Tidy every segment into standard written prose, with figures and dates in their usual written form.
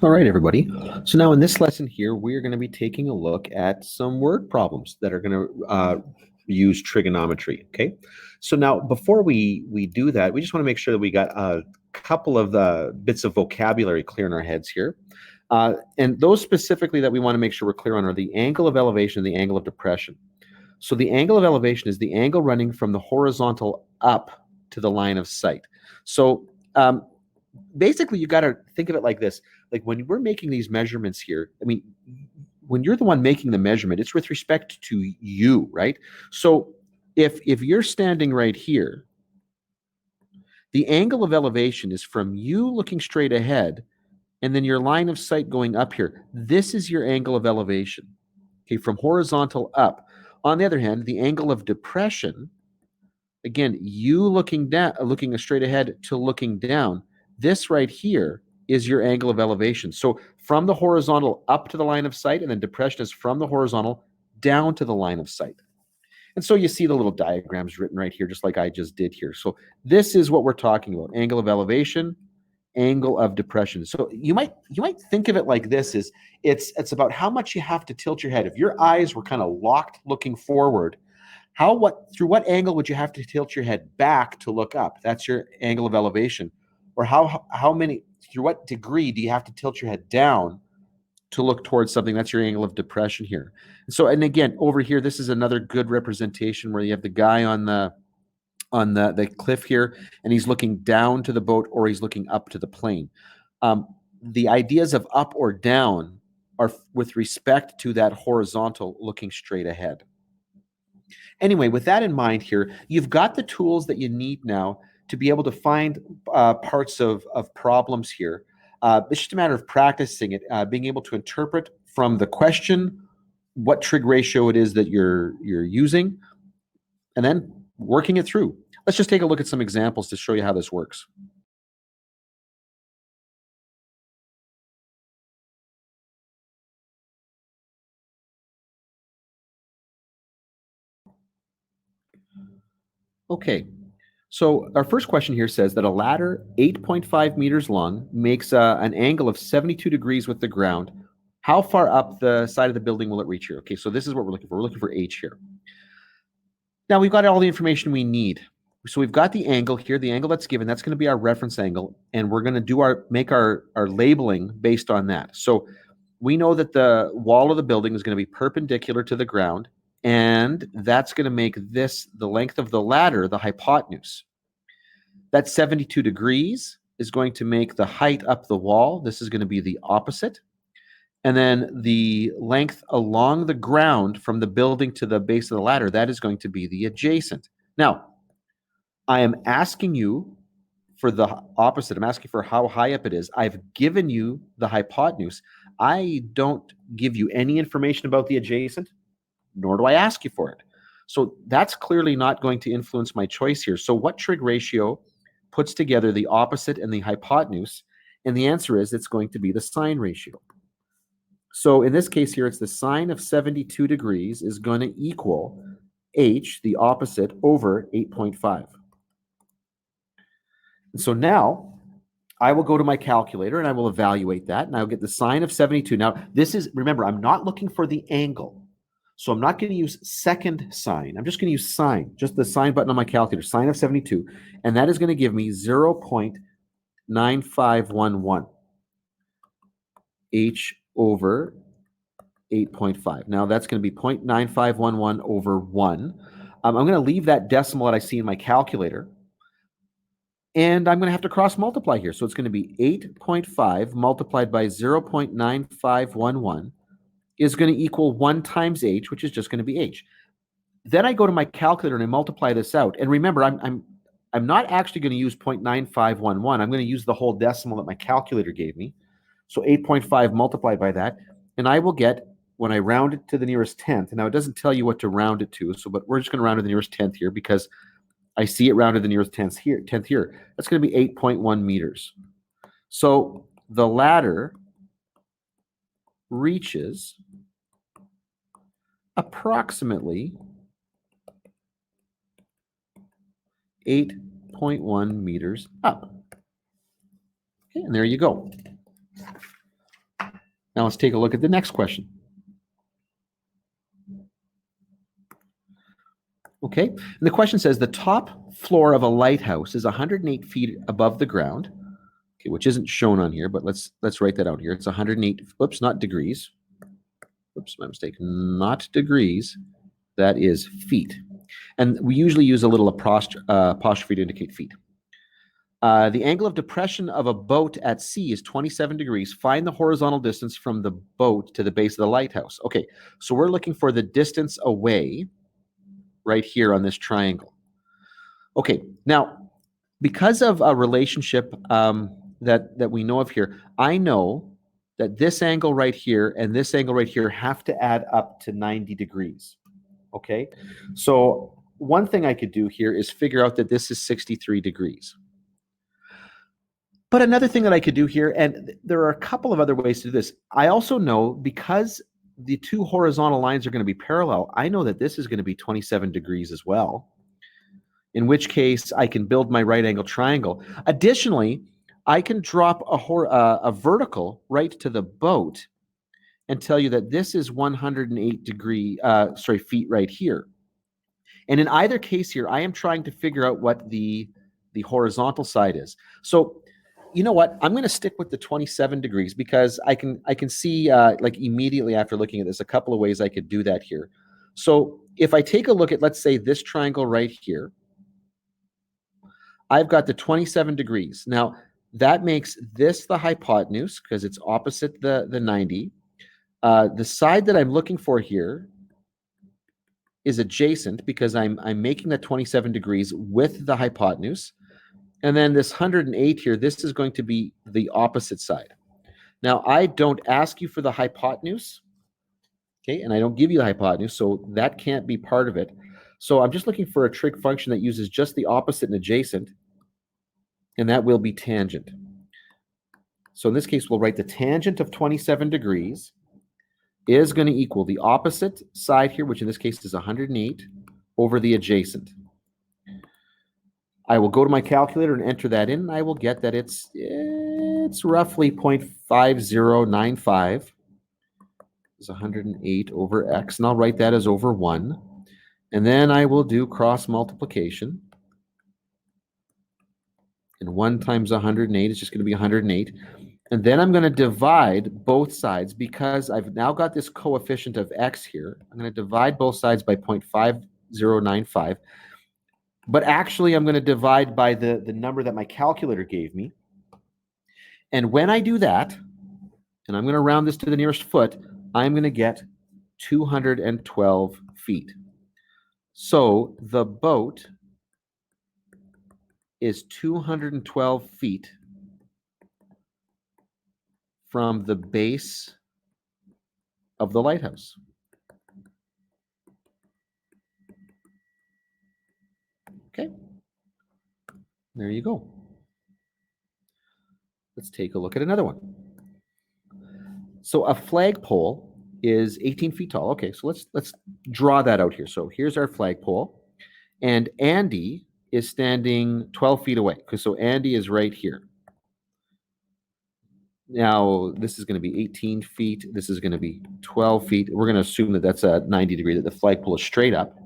All right, everybody. So now in this lesson here, we're going to be taking a look at some word problems that are going to use trigonometry, okay? So now before we do that, we just want to make sure that we got a couple of bits of vocabulary clear in our heads here. And those specifically that we want to make sure we're clear on are the angle of elevation and the angle of depression. So the angle of elevation is the angle running from the horizontal up to the line of sight. So basically, you got to think of it like this. Like when we're making these measurements here, I mean, when you're the one making the measurement, it's with respect to you, right? So if you're standing right here, the angle of elevation is from you looking straight ahead and then your line of sight going up here. This is your angle of elevation, okay, from horizontal up. On the other hand, the angle of depression, again, you looking down, looking straight ahead to looking down, this right here is your angle of elevation. So from the horizontal up to the line of sight, and then depression is from the horizontal down to the line of sight. And so you see the little diagrams written right here, just like I just did here. So this is what we're talking about: angle of elevation, angle of depression. So you might think of it like this: is it's about how much you have to tilt your head. If your eyes were kind of locked looking forward, through what angle would you have to tilt your head back to look up? That's your angle of elevation. Or through what degree do you have to tilt your head down to look towards something? That's your angle of depression here. And again, over here, this is another good representation where you have the guy on the cliff here, and he's looking down to the boat or he's looking up to the plane. The ideas of up or down are with respect to that horizontal looking straight ahead. Anyway, with that in mind here, you've got the tools that you need now to be able to find parts of problems here. It's just a matter of practicing it, being able to interpret from the question what trig ratio it is that you're using, and then working it through. Let's just take a look at some examples to show you how this works. Okay, so our first question here says that a ladder 8.5 meters long makes an angle of 72 degrees with the ground. How far up the side of the building will it reach here? Okay, so this is what we're looking for. We're looking for h here. Now we've got all the information we need. So we've got the angle here, the angle that's given. That's going to be our reference angle, and we're going to make our labeling based on that. So we know that the wall of the building is going to be perpendicular to the ground, and that's going to make this, the length of the ladder, the hypotenuse. That 72 degrees is going to make the height up the wall. This is going to be the opposite. And then the length along the ground from the building to the base of the ladder, that is going to be the adjacent. Now, I am asking you for the opposite. I'm asking for how high up it is. I've given you the hypotenuse. I don't give you any information about the adjacent, nor do I ask you for it. So that's clearly not going to influence my choice here. So what trig ratio puts together the opposite and the hypotenuse? And the answer is it's going to be the sine ratio. So in this case here, it's the sine of 72 degrees is going to equal h, the opposite, over 8.5. And so now I will go to my calculator and I will evaluate that, and I'll get the sine of 72. Now this is, remember, I'm not looking for the angle. So I'm not going to use second sine. I'm just going to use sine, just the sine button on my calculator, sine of 72. And that is going to give me 0.9511 h over 8.5. Now that's going to be 0.9511 over 1. I'm going to leave that decimal that I see in my calculator, and I'm going to have to cross multiply here. So it's going to be 8.5 multiplied by 0.9511 is going to equal 1 times h, which is just going to be h. Then I go to my calculator and I multiply this out. And remember, I'm not actually going to use 0.9511. I'm going to use the whole decimal that my calculator gave me. So 8.5 multiplied by that, and I will get, when I round it to the nearest tenth, and now it doesn't tell you what to round it to, but we're just going to round to the nearest tenth here because I see it rounded to the nearest tenth here. That's going to be 8.1 meters. So the ladder reaches approximately 8.1 meters up. Okay, and there you go. Now let's take a look at the next question. Okay, and the question says the top floor of a lighthouse is 108 feet above the ground, okay, which isn't shown on here, but let's write that out here. It's 108, oops, not degrees. Oops, my mistake, not degrees. That is feet. And we usually use a little apostrophe to indicate feet. The angle of depression of a boat at sea is 27 degrees. Find the horizontal distance from the boat to the base of the lighthouse. Okay, so we're looking for the distance away right here on this triangle. Okay, now, because of a relationship that we know of here, I know that this angle right here and this angle right here have to add up to 90 degrees. Okay, so one thing I could do here is figure out that this is 63 degrees. But another thing that I could do here, and there are a couple of other ways to do this, I also know because the two horizontal lines are going to be parallel, I know that this is going to be 27 degrees as well, in which case I can build my right angle triangle. Additionally, I can drop a vertical right to the boat and tell you that this is 108 feet right here. And in either case here, I am trying to figure out what the horizontal side is. So you know what? I'm going to stick with the 27 degrees because I can see like immediately after looking at this a couple of ways I could do that here. So if I take a look at, let's say, this triangle right here, I've got the 27 degrees. Now, that makes this the hypotenuse because it's opposite the 90. The side that I'm looking for here is adjacent because I'm making that 27 degrees with the hypotenuse. And then this 108 here, this is going to be the opposite side. Now, I don't ask you for the hypotenuse, okay, and I don't give you the hypotenuse, so that can't be part of it. So I'm just looking for a trig function that uses just the opposite and adjacent, and that will be tangent. So in this case, we'll write the tangent of 27 degrees is going to equal the opposite side here, which in this case is 108, over the adjacent. I will go to my calculator and enter that in, and I will get that it's roughly 0.5095 is 108 over x, and I'll write that as over 1. And then I will do cross multiplication. And 1 times 108 is just going to be 108. And then I'm going to divide both sides because I've now got this coefficient of x here. I'm going to divide both sides by 0.5095. But actually, I'm going to divide by the number that my calculator gave me. And when I do that, and I'm going to round this to the nearest foot, I'm going to get 212 feet. So the boat is 212 feet from the base of the lighthouse. Okay, there you go. Let's take a look at another one. So a flagpole is 18 feet tall. Okay, so let's draw that out here. So here's our flagpole, and Andy is standing 12 feet away. So Andy is right here. Now, this is going to be 18 feet. This is going to be 12 feet. We're going to assume that that's a 90 degree, that the flagpole is straight up.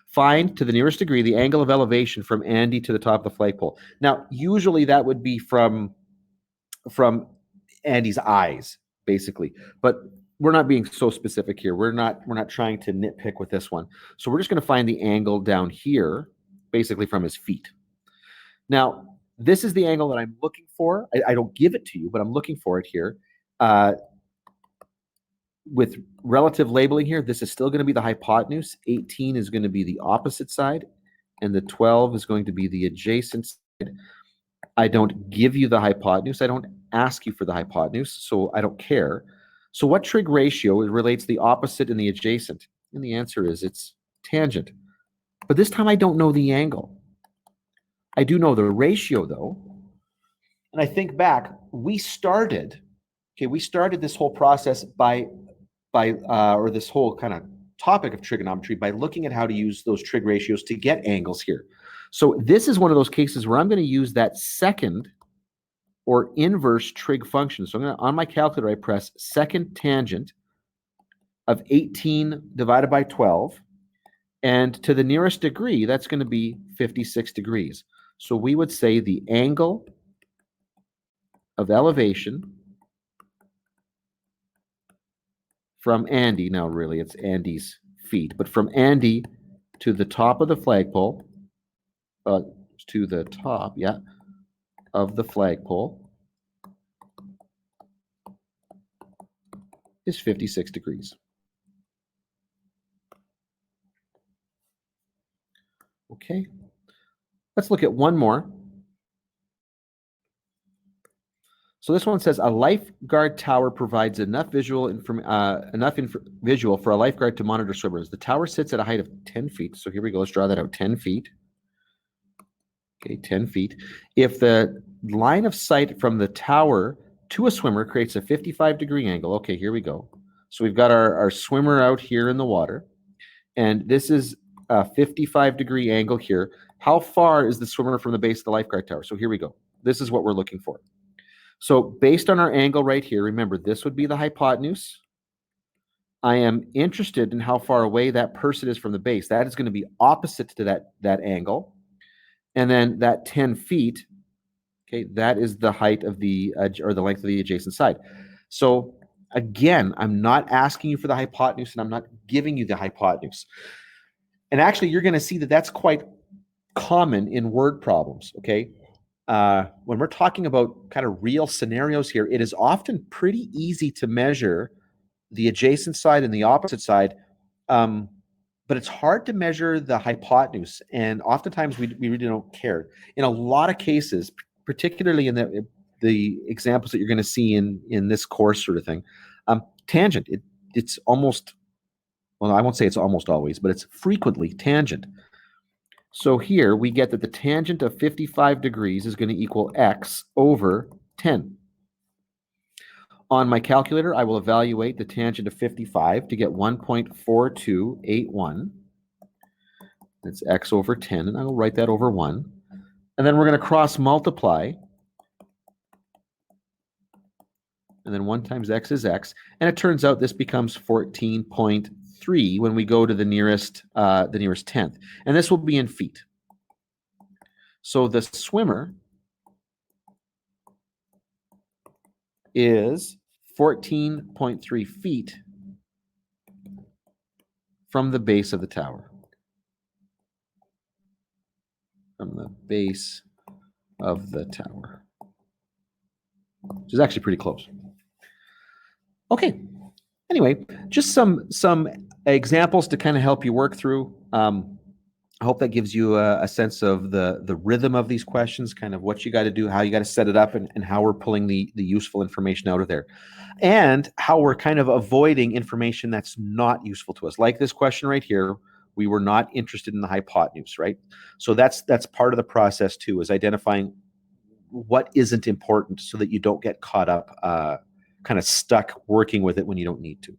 Find, to the nearest degree, the angle of elevation from Andy to the top of the flagpole. Now, usually that would be from Andy's eyes, basically. But we're not being so specific here. We're not trying to nitpick with this one. So we're just going to find the angle down here, basically from his feet. Now, this is the angle that I'm looking for. I don't give it to you, but I'm looking for it here. With relative labeling here, this is still going to be the hypotenuse. 18 is going to be the opposite side, and the 12 is going to be the adjacent side. I don't give you the hypotenuse. I don't ask you for the hypotenuse, so I don't care. So what trig ratio relates the opposite and the adjacent? And the answer is it's tangent. But this time I don't know the angle. I do know the ratio, though. And I think back, we started this whole process or this whole kind of topic of trigonometry by looking at how to use those trig ratios to get angles here. So this is one of those cases where I'm going to use that second or inverse trig function. So I'm going to, on my calculator, I press second tangent of 18 divided by 12. And to the nearest degree, that's going to be 56 degrees. So we would say the angle of elevation from Andy, now really it's Andy's feet, but from Andy to the top of the flagpole, to the top, yeah, of the flagpole is 56 degrees. Okay, let's look at one more. So this one says a lifeguard tower provides enough visual visual for a lifeguard to monitor swimmers. The tower sits at a height of 10 feet. So here we go. Let's draw that out. 10 feet. Okay, 10 feet. If the line of sight from the tower to a swimmer creates a 55-degree angle. Okay, here we go. So we've got our swimmer out here in the water, and this is a 55-degree angle here. How far is the swimmer from the base of the lifeguard tower? So here we go. This is what we're looking for. So based on our angle right here, remember, this would be the hypotenuse. I am interested in how far away that person is from the base. That is going to be opposite to that angle. And then that 10 feet, okay, that is the height of the, or the length of the adjacent side. So again, I'm not asking you for the hypotenuse, and I'm not giving you the hypotenuse. And actually, you're going to see that that's quite common in word problems, okay? When we're talking about kind of real scenarios here, it is often pretty easy to measure the adjacent side and the opposite side, but it's hard to measure the hypotenuse, and oftentimes we really don't care. In a lot of cases, particularly in the examples that you're going to see in this course sort of thing, tangent, it's almost, well, I won't say it's almost always, but it's frequently tangent. So here we get that the tangent of 55 degrees is going to equal x over 10. On my calculator, I will evaluate the tangent of 55 to get 1.4281. That's x over 10, and I will write that over 1. And then we're going to cross multiply. And then 1 times x is x. And it turns out this becomes 14.3 when we go to the nearest tenth. And this will be in feet. So the swimmer is 14.3 feet from the base of the tower. From the base of the tower, which is actually pretty close. Okay. Anyway, just some examples to kind of help you work through. I hope that gives you a sense of the rhythm of these questions, kind of what you got to do, how you got to set it up, and how we're pulling the useful information out of there, and how we're kind of avoiding information that's not useful to us. Like this question right here, we were not interested in the hypotenuse, right? So that's part of the process too, is identifying what isn't important so that you don't get caught up, kind of stuck working with it when you don't need to.